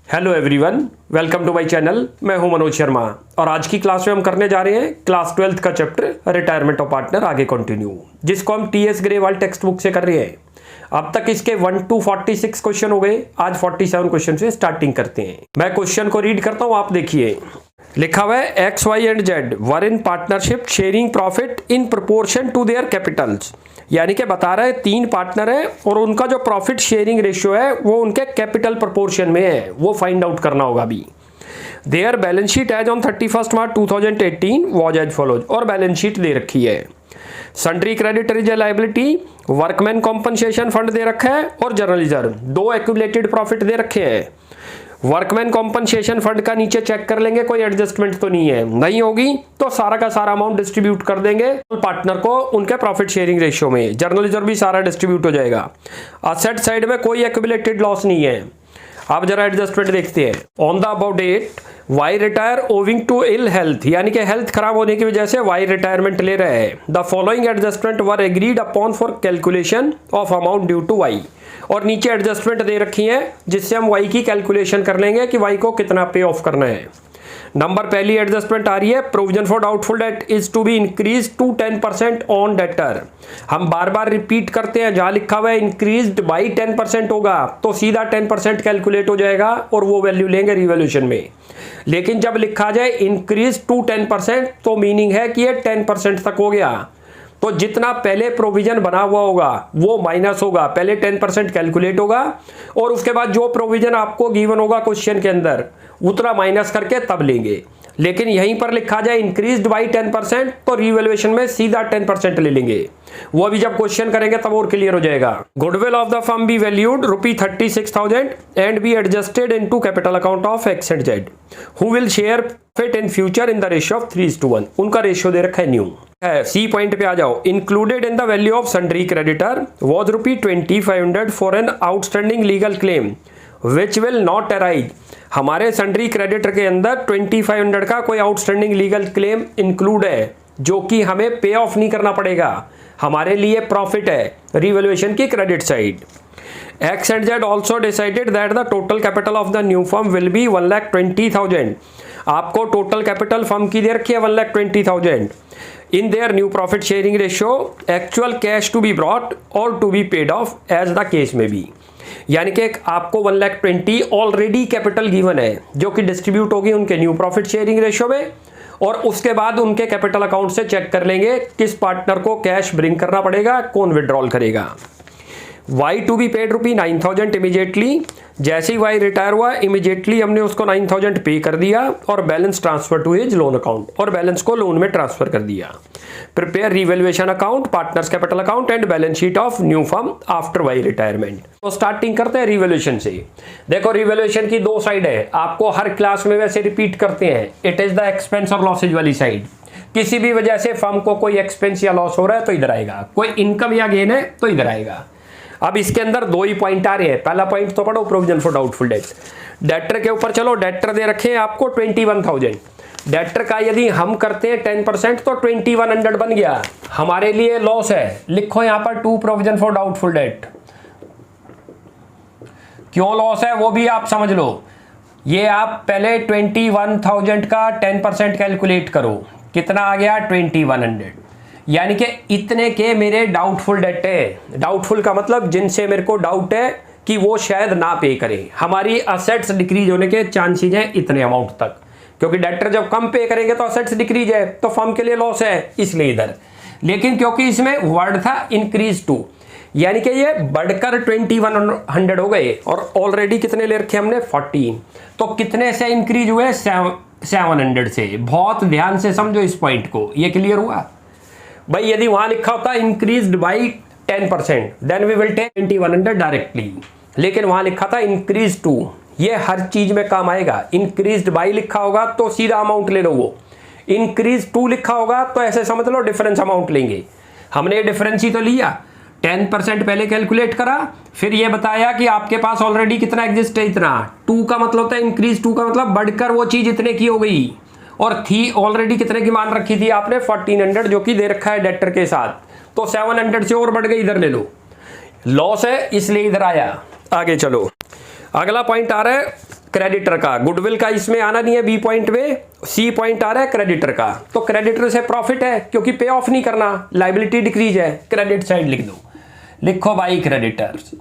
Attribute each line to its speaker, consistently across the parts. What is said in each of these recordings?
Speaker 1: Hello everyone, welcome to my channel. मैं हूं मनोज शर्मा और आज की क्लास में हम करने जा रहे हैं क्लास 12th का चैप्टर रिटायरमेंट ऑफ पार्टनर आगे कंटिन्यू, जिसको हम टीएस ग्रेवाल टेक्स्ट बुक से कर रहे हैं। अब तक इसके 1 to 46 क्वेश्चन हो गए। आज 47 क्वेश्चन से स्टार्टिंग करते हैं। मैं क्वेश्चन को रीड करता हूं, आप देखिए। लिखा हुआ है X Y and Z were in partnership sharing profit in proportion to their capitals. यानी कि बता रहा है 3 पार्टनर है और उनका जो प्रॉफिट शेयरिंग रेशियो है वो उनके कैपिटल प्रोपोर्शन में है, वो फाइंड आउट करना होगा अभी। Their balance sheet as on 31 March 2018 was as follows, और बैलेंस शीट दे रखी है। Sundry creditor is a liability, workman compensation fund दे रखा है और जर्नल रिजर्व, 2 एक्यूमुलेटेड प्रॉफिट दे रखे हैं। वर्कमैन कॉम्पनसेशन फंड का नीचे चेक कर लेंगे कोई एडजस्टमेंट तो नहीं है, नहीं होगी तो सारा का सारा अमाउंट डिस्ट्रीब्यूट कर देंगे पार्टनर को उनके प्रॉफिट शेयरिंग रेशियो में। जर्नल रिजर्व भी सारा डिस्ट्रीब्यूट हो जाएगा। असेट साइड में कोई एक्यूमुलेटेड लॉस नहीं है। अब जरा एडजस्टमेंट देखते हैं। On the about date Y retire owing to ill health, यानी कि हेल्थ खराब होने की वजह से वाई रिटायरमेंट ले रहे हैं। The following adjustment were agreed upon for calculation of amount due to Y, और नीचे एडजस्टमेंट दे रखी है जिससे हम वाई की कैलकुलेशन कर लेंगे कि वाई को कितना पे ऑफ करना है। नंबर पहली एडजस्टमेंट आ रही है, provision for doubtful debt is to be increase to 10% on debtor. हम बार बार रिपीट करते हैं, जहां लिखा हुआ है इंक्रीज्ड बाई 10% होगा तो सीधा 10% कैलकुलेट हो जाएगा और वो वैल्यू लेंगे रिवॉल्यूशन में। लेकिन जब लिखा जाए इंक्रीज टू 10% तो मीनिंग है कि ये 10% तक हो गया, तो जितना पहले प्रोविजन बना हुआ होगा वो माइनस होगा। पहले 10% कैलकुलेट होगा और उसके बाद जो प्रोविजन आपको गिवन होगा क्वेश्चन के अंदर उतना माइनस करके तब लेंगे। लेकिन यहीं पर लिखा जाए इंक्रीज्ड बाई 10% तो रिवैल्यूएशन में सीधा 10% ले लेंगे। वो अभी जब क्वेश्चन करेंगे तब और क्लियर हो जाएगा। Goodwill of the firm be valued ₹36,000 and be adjusted into capital account of x and Z who will share fit in future in the ratio of 3:1। उनका रेशियो दे रखा है न्यू है। सी पॉइंट पे आ जाओ। Included in the value of sundry creditor was ₹2500 for an outstanding legal claim which will not arise. हमारे sundry creditor के अंदर 2500 का कोई आउटस्टैंडिंग लीगल क्लेम इंक्लूड है जो कि हमें पे ऑफ नहीं करना पड़ेगा, हमारे लिए प्रॉफिट है रिवैल्यूएशन की credit side. X and Z also decided that the total capital of the new firm will be 1,20,000। आपको टोटल कैपिटल फर्म की दे रखी है 1,20,000। In their new profit sharing ratio actual cash to be brought और to be paid off as the case may be. यानी कि आपको 1,20,000 already capital given है जो कि डिस्ट्रीब्यूट होगी उनके न्यू प्रॉफिट शेयरिंग रेशियो में, और उसके बाद उनके कैपिटल अकाउंट से चेक कर लेंगे किस पार्टनर को कैश ब्रिंग करना पड़ेगा, कौन विड्रॉल करेगा। Y to be paid ₹9,000 immediately. जैसे ही वाई रिटायर हुआ इमीडिएटली हमने उसको 9,000 पे कर दिया और balance transfer to his loan account, और बैलेंस को लोन में ट्रांसफर कर दिया। Prepare revaluation account, partners capital account and balance sheet of new firm after Y retirement. तो स्टार्टिंग करते हैं रिवैल्यूएशन से। देखो रिवैल्यूएशन की 2 साइड है, आपको हर क्लास में वैसे रिपीट करते हैं। इट इज द एक्सपेंस और लॉसेज वाली साइड। किसी भी वजह से फर्म को कोई एक्सपेंस या लॉस हो रहा है तो इधर आएगा, कोई इनकम या गेन है तो इधर आएगा। अब इसके अंदर 2 ही पॉइंट आ रहे हैं। पहला पॉइंट तो पढ़ो, provision for doubtful date. Debtor के ऊपर चलो, डेटर दे रखे हैं आपको 21,000। डेटर का यदि हम करते हैं 10% तो 2100 बन गया, हमारे लिए लॉस है। लिखो यहां पर 2 प्रोविजन फॉर डाउटफुल डेट। क्यों लॉस है वो भी आप समझ लो। ये आप पहले 21,000 का 10% कैलकुलेट करो, कितना आ गया 2100। यानी कि इतने के मेरे डाउटफुल डेट है। डाउटफुल का मतलब जिनसे मेरे को डाउट है कि वो शायद ना पे करे। हमारी असेट्स डिक्रीज होने के चांसेस हैं इतने अमाउंट तक, क्योंकि डेटर जब कम पे करेंगे तो असेट्स डिक्रीज है तो फर्म के लिए लॉस है, इसलिए इधर। लेकिन क्योंकि इसमें वर्ड था इंक्रीज टू, यानी कि ये बढ़कर 2100 हो गए और ऑलरेडी कितने ले रखे हमने 14, तो कितने से इंक्रीज हुए 700 से। बहुत ध्यान से समझो इस पॉइंट को, ये क्लियर हुआ भाई। यदि वहां लिखा होता increased by 10% then we will take 2100 directly, लेकिन वहां लिखा था इंक्रीज टू। ये हर चीज में काम आएगा। इंक्रीज्ड बाई लिखा होगा तो सीधा अमाउंट ले लो, वो इंक्रीज टू लिखा होगा तो ऐसे समझ लो डिफरेंस अमाउंट लेंगे। हमने डिफरेंस ही तो लिया, 10% पहले कैलकुलेट करा, फिर ये बताया कि आपके पास ऑलरेडी कितना एग्जिस्ट है, इतना। 2 का मतलब होता है इंक्रीज, 2 का मतलब बढ़कर वो चीज इतने की हो गई, और थी ऑलरेडी कितने की मान रखी थी आपने 1400 जो कि दे रखा है डेटर के साथ, तो 700 से और बढ़ गई, इधर ले लो। लॉस है इसलिए इधर आया। आगे चलो, अगला पॉइंट आ रहा है क्रेडिटर का, गुडविल का इसमें आना नहीं है, बी पॉइंट में, सी पॉइंट आ रहा है क्रेडिटर का। तो क्रेडिटर से प्रॉफिट है क्योंकि पे ऑफ नहीं करना, लाइबिलिटी डिक्रीज है, क्रेडिट साइड लिख दो। लिखो भाई क्रेडिटर्स,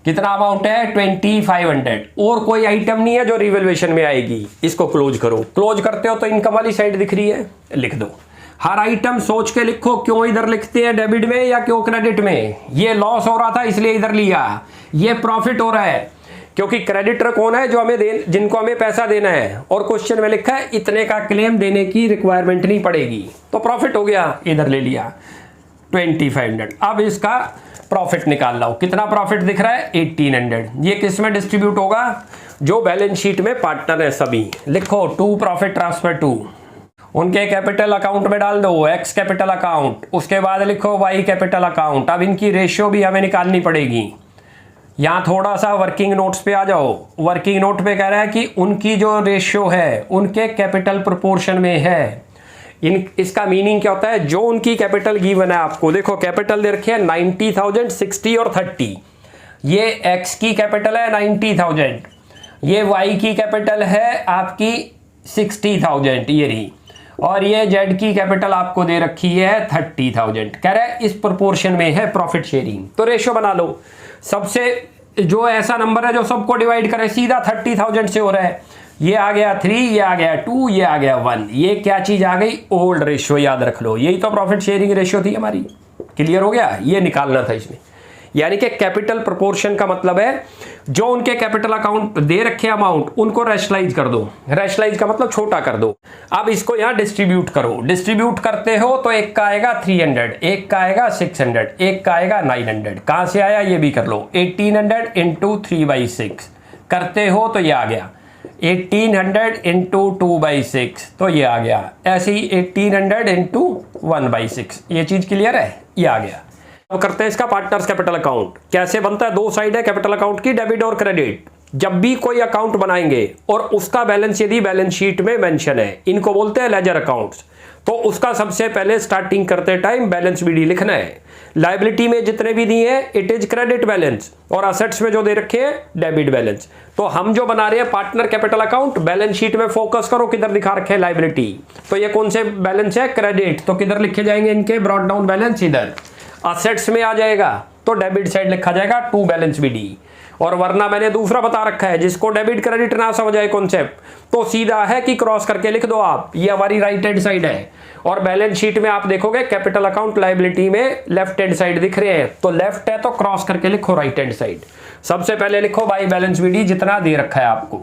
Speaker 1: कितना अमाउंट है 2500, और कोई आइटम नहीं है जो रिवैल्यूएशन में आएगी। इसको क्लोज करो, क्लोज करते हो तो इनकम वाली साइड दिख रही है, लिख दो। हर आइटम सोच के लिखो, क्यों इधर लिखते हैं डेबिट में या क्यों क्रेडिट में। ये लॉस हो रहा था इसलिए इधर लिया, ये प्रॉफिट हो रहा है क्योंकि क्रेडिटर कौन है, जो हमें जिनको हमें पैसा देना है, और क्वेश्चन में लिखा है इतने का क्लेम देने की रिक्वायरमेंट नहीं पड़ेगी, तो प्रॉफिट हो गया, इधर ले लिया 2500। अब इसका प्रॉफिट निकाल लो, कितना प्रॉफिट दिख रहा है 1800। ये किस में डिस्ट्रीब्यूट होगा, जो बैलेंस शीट में पार्टनर है सभी। लिखो टू प्रॉफिट ट्रांसफर टू, उनके कैपिटल अकाउंट में डाल दो, एक्स कैपिटल अकाउंट, उसके बाद लिखो वाई कैपिटल अकाउंट। अब इनकी रेशियो भी हमें निकालनी पड़ेगी। यहाँ थोड़ा सा वर्किंग नोट्स पे आ जाओ। वर्किंग नोट पे कह रहा है कि उनकी जो रेशियो है उनके कैपिटल प्रोपोर्शन में है। इसका मीनिंग क्या होता है, जो उनकी कैपिटल गिवन है आपको, देखो कैपिटल दे रखी है 90,000, 60 और 30। ये एक्स की कैपिटल है 90,000, ये वाई की कैपिटल है आपकी 60,000 ये रही, और ये जेड की कैपिटल आपको दे रखी है 30,000। कह रहा है इस प्रोपोर्शन में है प्रॉफिट शेयरिंग। तो रेशियो बना लो, सबसे जो ऐसा नंबर है जो सबको डिवाइड करे, सीधा 30,000 से हो रहा है। ये आ गया 3, ये आ गया 2, ये आ गया 1। ये क्या चीज आ गई, ओल्ड रेशियो, याद रख लो। यही तो प्रॉफिट शेयरिंग रेशियो थी हमारी। क्लियर हो गया, ये निकालना था इसमें। यानी कि कैपिटल प्रोपोर्शन का मतलब है जो उनके कैपिटल अकाउंट दे रखे अमाउंट, उनको रैशनलाइज कर दो। रैशनलाइज का मतलब छोटा कर दो। अब इसको यहां डिस्ट्रीब्यूट करो। डिस्ट्रीब्यूट करते हो तो एक का आएगा 300, एक का आएगा 600, एक का आएगा 900। कहां से आया ये भी कर लो, 1800 इंटू 3/6 करते हो तो ये आ गया 1800 इंटू 2/6, तो ये आ गया। ऐसे ही 1800 इंटू 1/6। ये चीज क्लियर है, ये आ गया। अब करते हैं इसका पार्टनर्स कैपिटल अकाउंट। कैसे बनता है, दो साइड है कैपिटल अकाउंट की, डेबिट और क्रेडिट। जब भी कोई अकाउंट बनाएंगे और उसका बैलेंस यदि बैलेंस शीट में मेंशन है, इनको बोलते हैं लेजर अकाउंट्स, तो उसका सबसे पहले स्टार्टिंग करते टाइम बैलेंस बीडी लिखना है। लायबिलिटी में जितने भी दिए हैं इट इज क्रेडिट बैलेंस, और असेट्स में जो दे रखे हैं डेबिट बैलेंस। तो हम जो बना रहे हैं partner capital account, balance sheet में फोकस करो किधर दिखा रखे हैं लायबिलिटी। तो ये कौन से बैलेंस है, क्रेडिट, तो किधर लिखे जाएंगे इनके ब्रॉट डाउन बैलेंस, इधर असेट्स में आ जाएगा तो डेबिट साइड लिखा जाएगा टू बैलेंस बीडी। और वरना मैंने दूसरा बता रखा है, जिसको डेबिट क्रेडिट ना समझ आए कॉन्सेप्ट, तो सीधा है कि क्रॉस करके लिख दो आप, ये हमारी राइट हैंड साइड है। और बैलेंस शीट में आप देखोगे कैपिटल अकाउंट लायबिलिटी में लेफ्ट हैंड साइड दिख रहे हैं, तो लेफ्ट है तो क्रॉस करके लिखो राइट हैंड साइड। सबसे पहले लिखो बाई बैलेंस बीडी, जितना दे रखा है आपको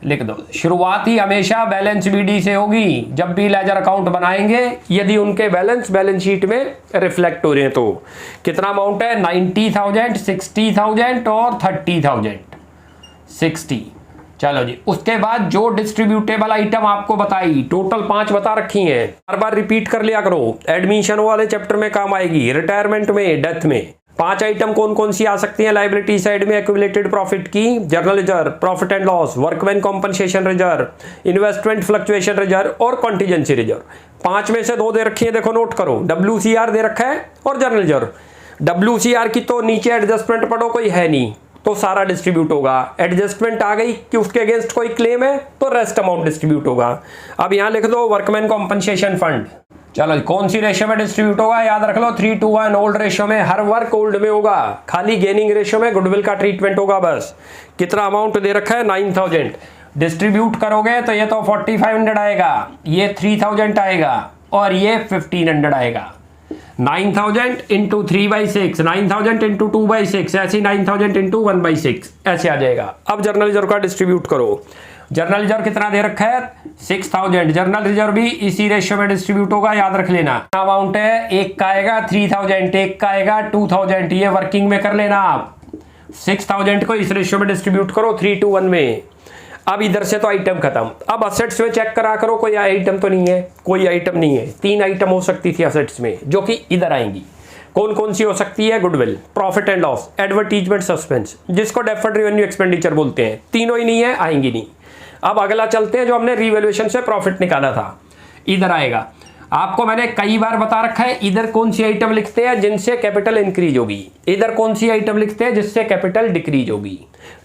Speaker 1: लिख दो। शुरुआत ही हमेशा बैलेंस बीडी से होगी जब भी लेजर अकाउंट बनाएंगे, यदि उनके बैलेंस शीट में रिफ्लेक्ट हो रहे हैं। तो कितना अमाउंट है, 90,000, 60,000 और 30,000, 60। चलो जी, उसके बाद जो डिस्ट्रीब्यूटेबल आइटम आपको बताई, टोटल 5 बता रखी हैं, बार बार रिपीट कर लिया करो, एडमिशन वाले चैप्टर में काम आएगी, रिटायरमेंट में, डेथ में। 5 आइटम कौन कौन सी आ सकती हैं लायबिलिटी साइड में एक्यूमुलेटेड प्रॉफिट की, journal reserve, profit and loss, workman compensation reserve, investment fluctuation reserve और कॉन्टीजेंसी रिजर्व। 5 में से 2 दे रखी है, देखो नोट करो, WCR दे रखा है और जर्नल रिजर्व। WCR की तो नीचे एडजस्टमेंट पढ़ो, कोई है नहीं तो सारा डिस्ट्रीब्यूट होगा। एडजस्टमेंट आ गई कि उसके अगेंस्ट कोई क्लेम है तो रेस्ट अमाउंट डिस्ट्रीब्यूट होगा। अब यहां लिख दो वर्कमैन कॉम्पनसेशन फंड। चलो कौन सी रेशियो में डिस्ट्रीब्यूट होगा, याद रख लो 3:1 ओल्ड रेशियो में, हर वर्क ओल्ड में होगा। खाली गेनिंग रेशियो में गुडविल का ट्रीटमेंट होगा बस। कितना अमाउंट दे रखा है, 9,000। डिस्ट्रीब्यूट करोगे तो ये तो 4,500 आएगा, ये 3,000 आएगा और ये 1,500 आएगा। 9,000 इंटू 3/6, 9,000 इंटू 2/6, ऐसे 9,000 इंटू 1/6 ऐसे आ जाएगा। अब जर्नल रिजर्व का डिस्ट्रीब्यूट करो। जर्नल रिजर्व कितना दे रखा है, 6,000। जर्नल रिजर्व भी इसी रेशियो में डिस्ट्रीब्यूट होगा, याद रख लेना। अमाउंट है, एक का आएगा 3,000, एक का आएगा 2,000, ये वर्किंग में कर लेना आप। 6,000 को इस रेशियो में डिस्ट्रीब्यूट करो 3:1 में। अब इधर से तो आइटम खत्म। अब असेट्स में चेक करा करो, कोई आइटम तो नहीं है, कोई आइटम नहीं है। 3 आइटम हो सकती थी असेट्स में जो कि इधर आएंगी। कौन कौन सी हो सकती है, goodwill, profit and loss, advertisement suspense, जिसको डेफर्ड रेवेन्यू एक्सपेंडिचर बोलते हैं। तीनों ही नहीं है, आएंगी नहीं। अब अगला चलते हैं, जो हमने रिवैल्यूएशन से प्रॉफिट निकाला था, इधर आएगा। आपको मैंने कई बार बता रखा है, इधर कौन सी आइटम लिखते हैं जिनसे कैपिटल इंक्रीज होगी, इधर कौन सी आइटम लिखते हैं जिससे कैपिटल डिक्रीज होगी।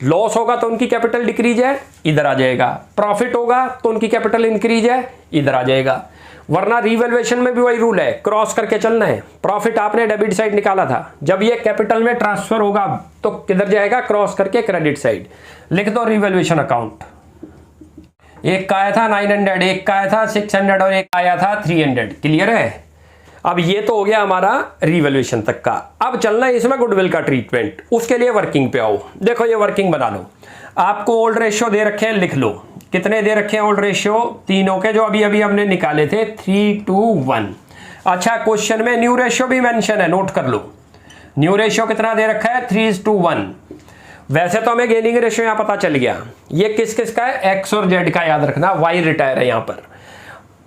Speaker 1: लॉस होगा तो उनकी कैपिटल डिक्रीज है, इधर आ जाएगा। प्रॉफिट होगा तो उनकी कैपिटल इंक्रीज है, इधर आ जाएगा। वरना रीवैल्यूएशन में भी वही रूल है, क्रॉस करके चलना है। प्रॉफिट आपने डेबिट साइड निकाला था, जब ये कैपिटल में ट्रांसफर होगा तो किधर जाएगा, क्रॉस करके क्रेडिट साइड। लिख दो रीवैल्यूएशन अकाउंट। एक का आया था 900, एक का आया था 600 और एक आया था 300। क्लियर है। अब ये तो हो गया हमारा रीवैल्यूएशन तक का। अब चलना है इसमें गुडविल का ट्रीटमेंट। उसके लिए वर्किंग पे आओ। देखो ये वर्किंग बना लो। आपको ओल्ड रेशियो दे रखे हैं, लिख लो। कितने दे रखे हैं ओल्ड रेशियो? तीनों के, जो अभी अभी हमने निकाले थे, 3:1। अच्छा, क्वेश्चन में न्यू रेशियो भी मेंशन है, नोट कर लो। न्यू रेशियो कितना दे रखा है? 3:1। वैसे तो हमें गेनिंग रेशियो यहां पता चल गया। ये किस किस का है? एक्स और जेड का, याद रखना। वाई रिटायर है यहां पर।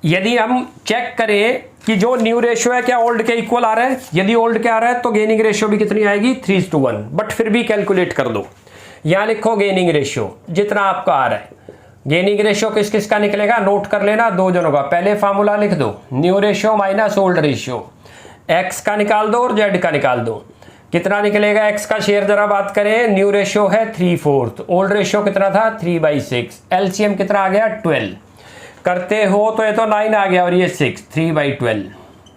Speaker 1: यदि हम चेक करें कि जो न्यू रेशियो है क्या ओल्ड के इक्वल आ रहा है, यदि ओल्ड के आ रहा है तो गेनिंग रेशियो भी कितनी आएगी? 3:1। बट फिर भी कैलकुलेट कर दो। यहां लिखो गेनिंग रेशियो जितना आपका आ रहा है। गेनिंग रेशियो किस किस का निकलेगा, नोट कर लेना, दो जनों का। पहले फार्मूला लिख दो, new ratio minus old ratio. X का निकाल दो और जेड का निकाल दो। कितना निकलेगा? एक्स का शेयर जरा बात करें। न्यू रेशियो है 3/4, ओल्ड रेशियो कितना था? 3/6। एलसीएम कितना आ गया? 12। करते हो तो ये तो 9 आ गया और ये 6, 3/12।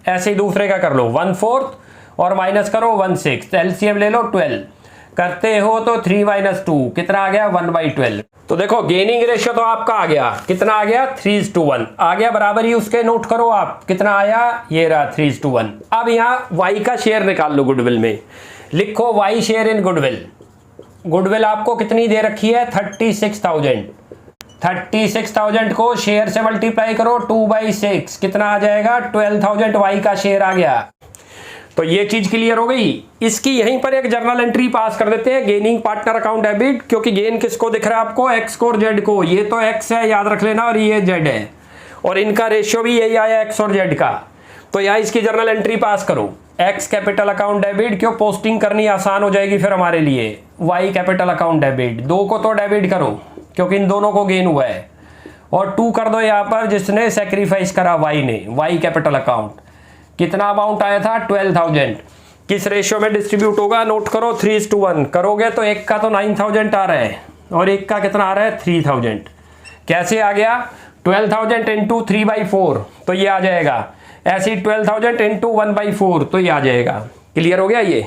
Speaker 1: ऐसे ही दूसरे का कर लो, 1/4 और माइनस करो 1/6, एलसीएम ले लो 12। करते हो तो 3 - 2 कितना आ गया? 1/12। तो देखो गेनिंग रेशियो तो आपका आ गया, कितना आ गया? 3:1 आ गया। बराबर ही उसके नोट करो आप, कितना आया? ये रहा 3:1। अब यहाँ वाई का शेयर निकाल लो गुडविल में। लिखो Y share in goodwill. Goodwill आपको कितनी दे रखी है? 36,000। 36,000 को शेयर से मल्टीप्लाई करो 2/6, कितना आ जाएगा? 12,000 वाई का शेयर आ गया। तो ये चीज क्लियर हो गई। इसकी यहीं पर एक जर्नल एंट्री पास कर देते हैं, गेनिंग पार्टनर अकाउंट डेबिट। क्योंकि गेन किसको दिख रहा है आपको? एक्स को और जेड को। ये तो एक्स है, याद रख लेना, और ये जेड है, और इनका रेशियो भी यही आया एक्स और जेड का। तो यहाँ इसकी जर्नल एंट्री पास करो, एक्स कैपिटल अकाउंट डेबिट। क्यों? पोस्टिंग करनी आसान हो जाएगी फिर हमारे लिए। वाई कैपिटल अकाउंट डेबिट, 2 को तो डेबिट करो क्योंकि इन दोनों को गेन हुआ है, और 2 कर दो यहाँ पर जिसने सेक्रीफाइस करा वाई ने। वाई कैपिटल अकाउंट कितना अमाउंट आया था? 12,000। किस रेशियो में डिस्ट्रीब्यूट होगा? नोट करो, 3:1 करोगे तो एक का तो 9,000 आ रहा है और एक का कितना आ रहा है? 3,000। कैसे आ गया? 12,000 इंटू 3/4 तो ये आ जाएगा। ऐसे ही 12,000 इंटू 1/4 तो ये आ जाएगा। क्लियर हो गया? ये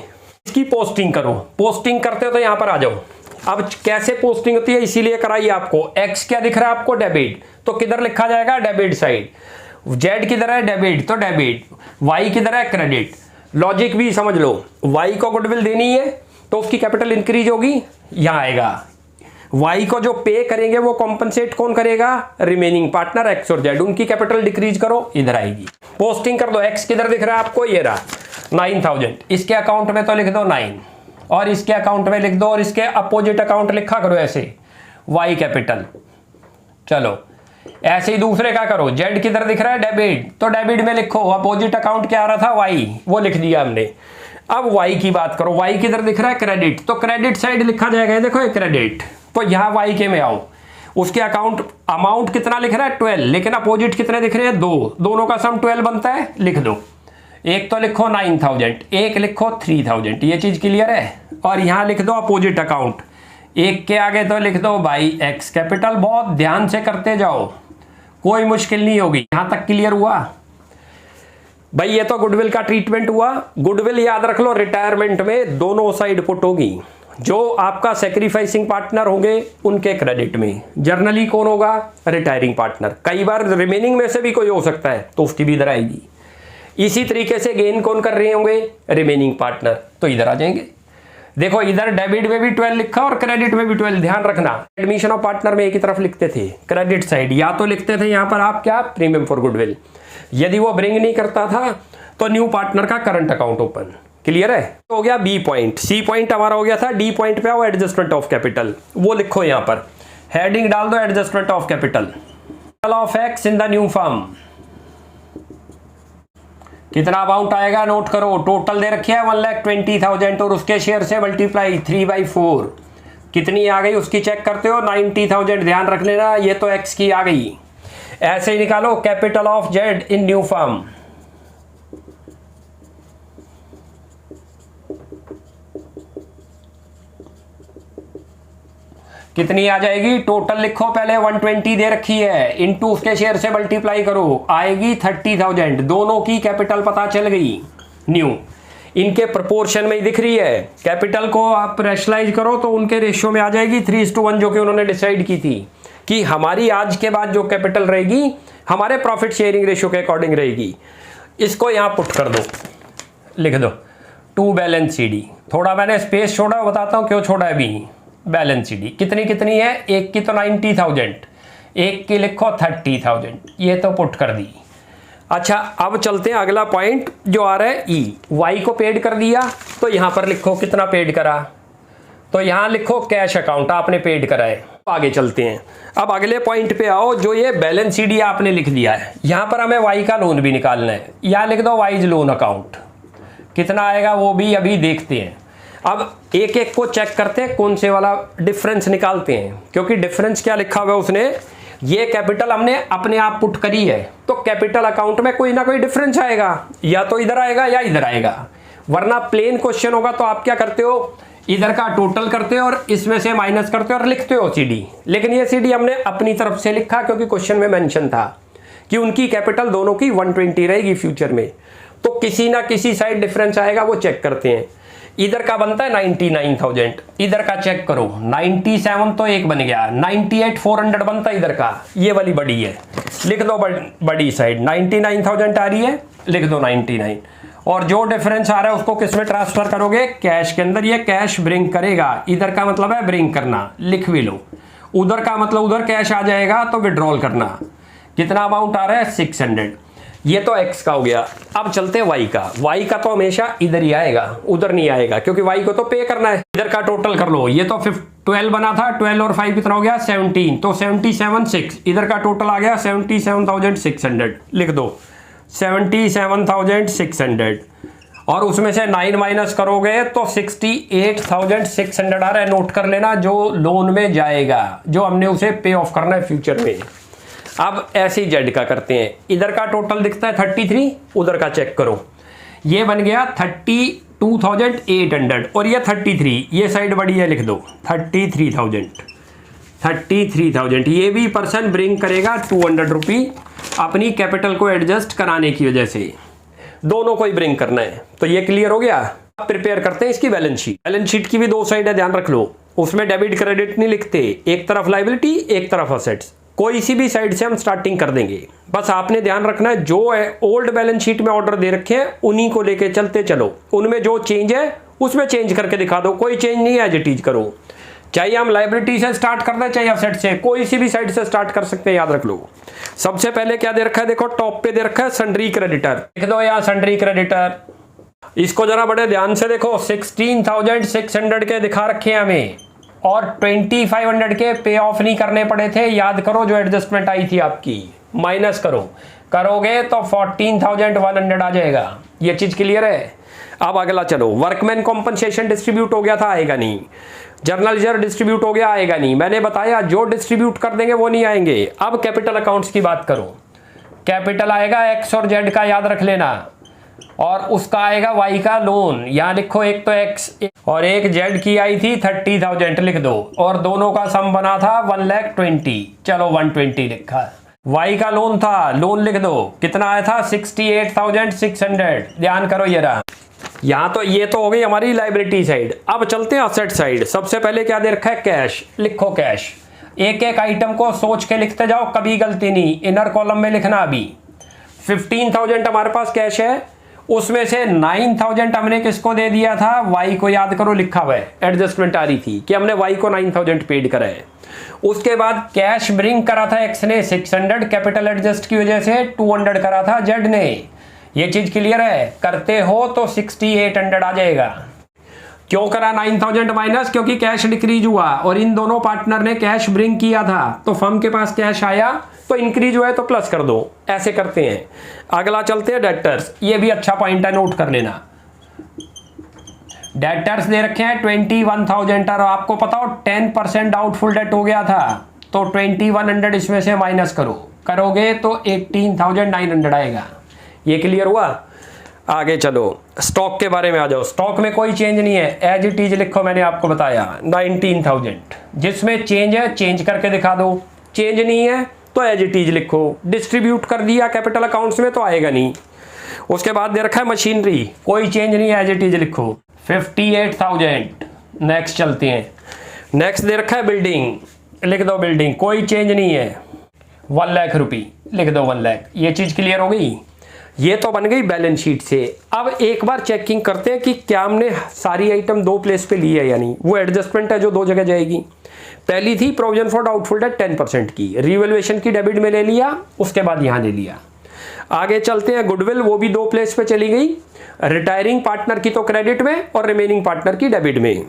Speaker 1: इसकी पोस्टिंग करो। पोस्टिंग करते हो तो यहाँ पर आ जाओ। अब कैसे पोस्टिंग होती है इसीलिए कराई आपको। एक्स क्या दिख रहा है आपको? डेबिट, तो किधर लिखा जाएगा? Debit side. जेड किधर है? डेबिट, तो डेबिट। वाई किधर है? क्रेडिट। लॉजिक भी समझ लो, वाई को गुडविल देनी है तो उसकी कैपिटल इंक्रीज होगी, यहां आएगा। वाई को जो पे करेंगे वो कॉम्पनसेट कौन करेगा? रिमेनिंग पार्टनर एक्स और जेड। उनकी कैपिटल डिक्रीज करो, इधर आएगी। पोस्टिंग कर दो। एक्स किधर दिख रहा है आपको? ये रहा 9,000। इसके अकाउंट में तो लिख दो 9 और इसके अकाउंट में लिख दो, और इसके अपोजिट अकाउंट लिखा करो ऐसे, वाई कैपिटल। चलो ऐसे ही दूसरे का करो। जेड किधर दिख रहा है? डेबिट, तो डेबिट में लिखो अपोजिट अकाउंट क्या आ रहा था? वाई, वो लिख दिया हमने। अब वाई की बात करो। वाई किधर दिख रहा है? क्रेडिट, तो क्रेडिट साइड लिखा जाएगा। देखो ये क्रेडिट, तो यहाँ वाई के में आओ। उसके अकाउंट अमाउंट कितना लिख रहा है? 12, लेकिन अपोजिट कितने दिख रहे हैं? 2। दोनों का सम 12 बनता है, लिख दो। एक तो लिखो 9,000, एक लिखो 3,000। ये चीज क्लियर है? और यहाँ लिख दो अपोजिट अकाउंट। एक के आगे तो लिख दो बाई एक्स कैपिटल। बहुत ध्यान से करते जाओ, कोई मुश्किल नहीं होगी। यहां तक क्लियर हुआ भाई? ये तो गुडविल का ट्रीटमेंट हुआ। गुडविल याद रख लो, रिटायरमेंट में दोनों साइड पुट होगी। जो आपका सेक्रीफाइसिंग पार्टनर होंगे उनके क्रेडिट में, जर्नली कौन होगा? Retiring partner. कई बार रिमेनिंग में से भी कोई हो सकता है तो उसकी भी इधर आएगी। इसी तरीके से गेन कौन कर रहे होंगे? रिमेनिंग पार्टनर, तो इधर आ जाएंगे। देखो इधर डेबिट में भी 12 लिखा और क्रेडिट में भी 12। ध्यान रखना, एडमिशन ऑफ पार्टनर में एक ही तरफ लिखते थे क्रेडिट साइड, या तो लिखते थे यहां पर आप क्या? Premium for goodwill. यदि वो ब्रिंग नहीं करता था तो न्यू पार्टनर का करंट अकाउंट ओपन। क्लियर है? तो हो गया बी पॉइंट। सी पॉइंट हमारा हो गया था। डी पॉइंट पे आओ, एडजस्टमेंट ऑफ कैपिटल। वो लिखो यहां पर, हेडिंग डाल दो adjustment of capital of x in the new firm. कितना अमाउंट आएगा? नोट करो। टोटल दे रखी है 1,20,000 और उसके शेयर से मल्टीप्लाई 3/4 कितनी आ गई उसकी चेक करते हो? 90,000। ध्यान रख लेना, ये तो एक्स की आ गई। ऐसे ही निकालो capital of Z in new firm. कितनी आ जाएगी? टोटल लिखो पहले 120 दे रखी है, इनटू उसके शेयर से मल्टीप्लाई करो, आएगी 30,000। दोनों की कैपिटल पता चल गई न्यू, इनके प्रोपोर्शन में ही दिख रही है। कैपिटल को आप रैशनलाइज करो तो उनके रेशियो में आ जाएगी 3:1, जो कि उन्होंने डिसाइड की थी कि हमारी आज के बाद जो कैपिटल रहेगी हमारे प्रॉफिट शेयरिंग रेशियो के अकॉर्डिंग रहेगी। इसको यहाँ पुट कर दो, लिख दो टू बैलेंस शीट। थोड़ा मैंने स्पेस छोड़ा, बताता हूँ क्यों छोड़ा है अभी। बैलेंस शीट कितनी कितनी है? एक की तो 90,000, एक की लिखो 30,000, ये तो पुट कर दी। अच्छा अब चलते हैं अगला पॉइंट जो आ रहा है ई। वाई को पेड कर दिया तो यहाँ पर लिखो कितना पेड करा, तो यहाँ लिखो कैश अकाउंट आपने पेड करा है। आगे चलते हैं, अब अगले पॉइंट पे आओ। जो ये बैलेंस शीट आपने लिख दिया है, यहाँ पर हमें वाई का लोन भी निकालना है। यहाँ लिख दो वाइज लोन अकाउंट, कितना आएगा वो भी अभी देखते हैं। अब एक एक को चेक करते हैं कौन से वाला डिफरेंस निकालते हैं, क्योंकि डिफरेंस क्या लिखा हुआ है उसने, ये कैपिटल हमने अपने आप पुट करी है तो कैपिटल अकाउंट में कोई ना कोई डिफरेंस आएगा, या तो इधर आएगा या इधर आएगा। वरना प्लेन क्वेश्चन होगा तो आप क्या करते हो, इधर का टोटल करते हो और इसमें से माइनस करते हो और लिखते हो सीडी। लेकिन ये सीडी हमने अपनी तरफ से लिखा क्योंकि क्वेश्चन में मेंशन था कि उनकी कैपिटल दोनों की 120 रहेगी फ्यूचर में, तो किसी ना किसी साइड डिफरेंस आएगा, वो चेक करते हैं। इधर का बनता है 99,000, इधर का चेक करो 97 तो एक बन गया, 98,400 बनता है इधर का, ये वाली बड़ी है, लिख दो बड़ी साइड 99,000 आ रही है, लिख दो 99। और जो डिफरेंस आ रहा है उसको किस में ट्रांसफर करोगे? कैश के अंदर। ये कैश ब्रिंग करेगा, इधर का मतलब है ब्रिंग करना, लिख भी लो। उधर का मतलब उधर कैश आ जाएगा तो विड्रॉल करना। कितना अमाउंट आ रहा है? 600। ये तो x का हो गया। अब चलते हैं y का। y का तो हमेशा इधर ही आएगा, उधर नहीं आएगा, क्योंकि y को तो पे करना है। इधर का टोटल कर लो, ये तो 12 बना था, 12 और 5 कितना हो गया? 17, तो 77,600। इधर का टोटल आ गया 77,600, लिख दो 77,600। और उसमें से 9 माइनस करोगे तो 68,600 आ रहा है। नोट कर लेना, जो लोन में जाएगा, जो हमने उसे पे ऑफ करना है फ्यूचर में। अब ऐसे ही जेड का करते हैं। इधर का टोटल दिखता है 33, उधर का चेक करो, ये बन गया 32,800 और ये 33, ये साइड बड़ी है, लिख दो 33,000। ये भी पर्सन ब्रिंग करेगा 200 रुपी अपनी कैपिटल को एडजस्ट कराने की वजह से। दोनों को ही ब्रिंग करना है, तो ये क्लियर हो गया। अब प्रिपेयर करते हैं इसकी बैलेंस शीट। बैलेंस शीट की भी दो साइड है, ध्यान रख लो। उसमें डेबिट क्रेडिट नहीं लिखते, एक तरफ लायबिलिटी एक तरफ असेट्स। कोई सी भी साइड से हम स्टार्टिंग कर देंगे। बस आपने ध्यान रखना है जो है ओल्ड बैलेंस शीट में ऑर्डर दे रखे हैं उन्हीं को लेके चलते चलो। उनमें जो चेंज है उसमें चेंज करके दिखा दो, कोई चेंज नहीं है एज इट इज करो। चाहे हम लायबिलिटी से स्टार्ट कर दें चाहे असेट से, कोई सी भी साइड से स्टार्ट कर सकते हैं, याद रख लो। सबसे पहले क्या दे रखा है? देखो टॉप पे दे रखा है सन्ड्री क्रेडिटर, लिख दो यहाँ सन्ड्री क्रेडिटर। इसको जरा बड़े ध्यान से देखो, 16,600 के दिखा रखे हैं हमें और 2,500 के पे ऑफ नहीं करने पड़े थे। याद करो जो एडजस्टमेंट आई थी आपकी, माइनस करो, करोगे तो 14,100 आ जाएगा। ये चीज क्लियर है। अब अगला चलो, वर्कमैन कॉम्पनसेशन डिस्ट्रीब्यूट हो गया था, आएगा नहीं। जर्नल रिजर्व डिस्ट्रीब्यूट हो गया, आएगा नहीं। मैंने बताया जो डिस्ट्रीब्यूट कर देंगे वो नहीं आएंगे। अब कैपिटल अकाउंट्स की बात करो, कैपिटल आएगा एक्स और जेड का, याद रख लेना, और उसका आएगा वाई का लोन। यहाँ लिखो एक तो एक्स और एक जेड की आई थी 30,000, लिख दो, और दोनों का सम बना था 1,20,000, चलो 120 लिखा। वाई का लोन था, लोन लिख दो, कितना आया था? 68,600। ध्यान करो ये रहा। यहाँ तो ये तो हो गई हमारी लाइबिलिटी साइड। अब चलते हैं असेट साइड। सबसे पहले क्या दे रखा है? कैश। लिखो कैश, एक एक आइटम को सोच के लिखते जाओ, कभी गलती नहीं। इनर कॉलम में लिखना। अभी 15,000 हमारे पास कैश है, उसमें से 9,000 हमने किसको दे दिया था? वाई को। याद करो लिखा हुआ है, एडजस्टमेंट आ रही थी कि हमने वाई को 9,000 पेड करा है। उसके बाद कैश ब्रिंग करा था एक्स ने 600, कैपिटल एडजस्ट की वजह से 200 करा था जेड ने। ये चीज क्लियर है? करते हो तो 6800 आ जाएगा। क्यों करा 9,000 माइनस? क्योंकि कैश डिक्रीज हुआ और इन दोनों पार्टनर ने कैश ब्रिंग किया था, तो फर्म के पास कैश आया तो इंक्रीज हुआ है तो प्लस कर दो। ऐसे करते हैं। अगला चलते हैं डेटर्स। ये भी अच्छा पॉइंट है, नोट कर लेना। डेटर्स दे रखे हैं 21,000 और आपको पता हो 10% डाउटफुल डेट हो गया था, तो 2,100 इसमें से माइनस करो। करोगे तो 18,900 आएगा। ये क्लियर हुआ। आगे चलो स्टॉक के बारे में आ जाओ। स्टॉक में कोई चेंज नहीं है, एज इट इज लिखो, मैंने आपको बताया 19,000। जिसमें चेंज है चेंज करके दिखा दो, चेंज नहीं है तो एज इट इज लिखो। डिस्ट्रीब्यूट कर दिया कैपिटल अकाउंट्स में तो आएगा नहीं। उसके बाद दे रखा है मशीनरी, कोई चेंज नहीं है, एज इट इज लिखो 58,000। नेक्स्ट चलते हैं। नेक्स्ट दे रखा है बिल्डिंग, लिख दो बिल्डिंग, कोई चेंज नहीं है, 1 लाख रुपये लिख दो 1 लाख। ये चीज़ क्लियर हो गई। ये तो बन गई बैलेंस शीट से। अब एक बार चेकिंग करते हैं कि क्या हमने सारी आइटम 2 प्लेस पे ली है या नहीं। वो एडजस्टमेंट है जो 2 जगह जाएगी। पहली थी प्रोविजन फॉर डाउटफुल डेट 10% की, रिवैल्यूएशन की डेबिट में ले लिया, उसके बाद यहाँ ले लिया। आगे चलते हैं गुडविल, वो भी 2 प्लेस पे चली गई, रिटायरिंग पार्टनर की तो क्रेडिट में और रिमेनिंग पार्टनर की डेबिट में।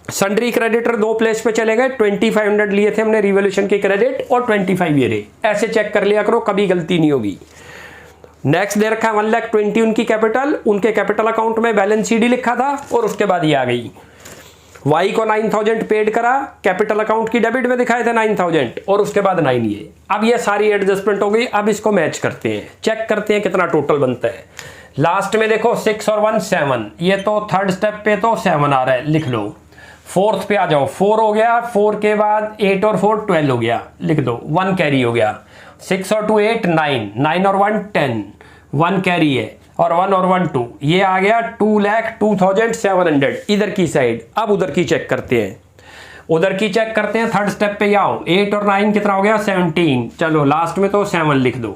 Speaker 1: सन्ड्री क्रेडिटर 2 प्लेस पे चले गए, 2500 लिए थे हमने रिवैल्यूएशन के क्रेडिट और 25 ये रहे। ऐसे चेक कर लिया करो, कभी गलती नहीं होगी। नेक्स्ट दे रखा है 1,20,000 उनकी कैपिटल, उनके कैपिटल अकाउंट में बैलेंस सीडी लिखा था और उसके बाद ये आ गई। वाई को 9,000 पेड करा, कैपिटल अकाउंट की डेबिट में दिखाए थे 9,000 और उसके बाद 9 ये। अब ये सारी एडजस्टमेंट हो गई। अब इसको मैच करते हैं, चेक करते हैं कितना टोटल बनता है। लास्ट में देखो 6 और 1 7, ये तो थर्ड स्टेप पे तो 7 आ रहा है, लिख लो। फोर्थ पे आ जाओ, 4 हो गया, 4 के बाद 8 और 4 12 हो गया, लिख दो। 1 कैरी हो गया, 6 और 2 8 9, 9 और 1 10, 1 कैरी है और 1 और 1 2, ये आ गया 2,02,700 इधर की साइड। अब उधर की चेक करते हैं, उधर की चेक करते हैं। थर्ड स्टेप पे आओ, 8 और 9 कितना हो गया 17, चलो लास्ट में तो 7 लिख दो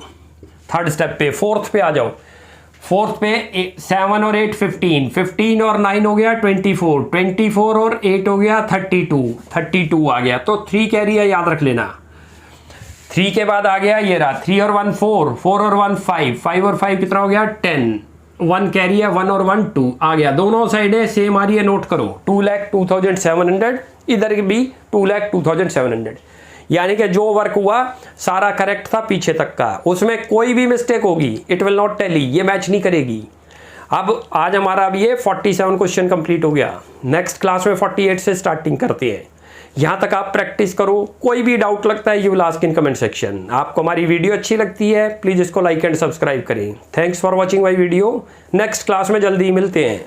Speaker 1: थर्ड स्टेप पे। फोर्थ पे आ जाओ, फोर्थ पे 7 और 8 15, 15 और 9 हो गया 24, 24 और 8 हो गया 32, 32 आ गया। तो 3 कैरी है, याद रख लेना। 3 के बाद आ गया ये रहा 3 और 1 4, 4 और 1 5, 5 और 5 कितना हो गया 10, 1 कैरी है, 1 और 1 2 आ गया। दोनों साइडें सेम आ रही है, नोट करो 2,02,700, इधर भी 2,02,700। यानी कि जो वर्क हुआ सारा करेक्ट था पीछे तक का, उसमें कोई भी मिस्टेक होगी इट विल नॉट टेली, ये मैच नहीं करेगी। अब आज हमारा अब ये 47 क्वेश्चन कंप्लीट हो गया। नेक्स्ट क्लास में 48 से स्टार्टिंग करते हैं। यहाँ तक आप प्रैक्टिस करो, कोई भी डाउट लगता है you will ask in comment section. आपको हमारी वीडियो अच्छी लगती है प्लीज़ इसको लाइक एंड सब्सक्राइब करें। Thanks for watching my video. Next class में जल्दी मिलते हैं।